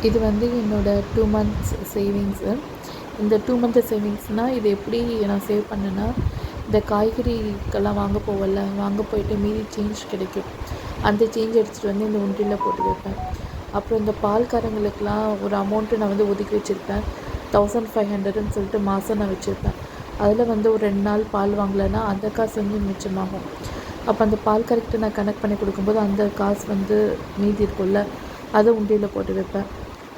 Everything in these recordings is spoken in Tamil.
இது வந்து என்னோடய 2 மந்த்ஸ் சேவிங்ஸு. இந்த 2 மந்த்து சேவிங்ஸ்னால் இது எப்படி நான் சேவ் பண்ணேன்னா, இந்த காய்கறிக்கெல்லாம் வாங்க போவேன்ல, வாங்க போயிட்டு மீதி சேஞ்ச் கிடைக்கும். அந்த சேஞ்ச் எடுத்துகிட்டு வந்து இந்த உண்டியலில் போட்டு வைப்பேன். அப்புறம் இந்த பால்காரங்களுக்கெலாம் ஒரு அமௌண்ட்டு நான் வந்து ஒதுக்கி வச்சுருப்பேன். 1500ன்னு சொல்லிட்டு மாதம் நான் வச்சுருப்பேன். அதில் வந்து ஒரு 2 நாள் பால் வாங்கலைன்னா அந்த காசு வந்து மிச்சமாகும். அப்போ அந்த பால்காரர்கிட்ட நான் கனெக்ட் பண்ணி கொடுக்கும்போது அந்த காசு வந்து மீதி இருக்கும்ல, அதை உண்டியலில் போட்டு வைப்பேன்.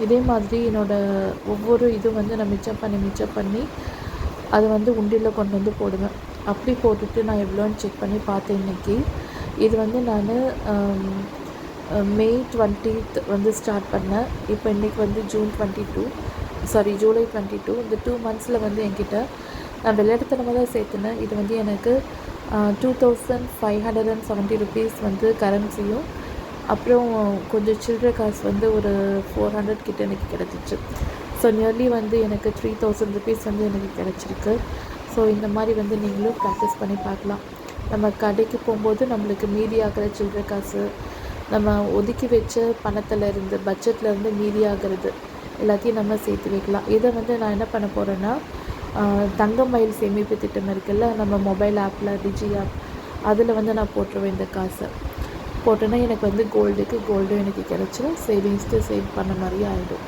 இதே மாதிரி என்னோடய ஒவ்வொரு இதுவும் வந்து நான் மிச்சம் பண்ணி அதை வந்து உண்டியலில் கொண்டு வந்து போடுவேன். அப்படி போட்டுட்டு நான் எவ்வளோன்னு செக் பண்ணி பார்த்தேன் இன்றைக்கி. இது வந்து நான் May 20th வந்து ஸ்டார்ட் பண்ணேன். இப்போ இன்றைக்கி வந்து ஜூலை 22. இந்த 2 மந்த்ஸில் வந்து என்கிட்ட நான் விளையாட்டுத்தனமாக தான் சேர்த்துனேன். இது வந்து எனக்கு 2570 ருபீஸ் வந்து கரன்சியும், அப்புறம் கொஞ்சம் சில்லற காசு வந்து ஒரு 400 கிட்ட எனக்கு கிடச்சிச்சு. ஸோ நியர்லி வந்து எனக்கு 3000 ருபீஸ் வந்து எனக்கு கிடச்சிருக்கு. ஸோ இந்த மாதிரி வந்து நீங்களும் ப்ராக்டிஸ் பண்ணி பார்க்கலாம். நம்ம கடைக்கு போகும்போது நம்மளுக்கு மீதி ஆகிற சில்லற காசு, நம்ம ஒதுக்கி வச்ச பணத்துலேருந்து பட்ஜெட்லேருந்து மீதி ஆகிறது எல்லாத்தையும் நம்ம சேர்த்து வைக்கலாம். இதை வந்து நான் என்ன பண்ண போகிறேன்னா, தங்கம் மயில் சேமிப்பு திட்டம் இருக்குல்ல, நம்ம மொபைல் ஆப்பில் டிஜி ஆப், அதில் வந்து நான் போட்டுருவேன். இந்த காசை போட்டோன்னா எனக்கு வந்து கோல்டும் எனக்கு கிடச்சிரும். சேவிங்ஸ்க்கு சேவ் பண்ண மாதிரியே ஆகிடும்.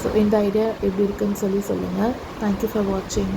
ஸோ இந்த ஐடியா எப்படி இருக்குன்னு சொல்லுங்கள். தேங்க்யூ ஃபார் வாட்சிங்.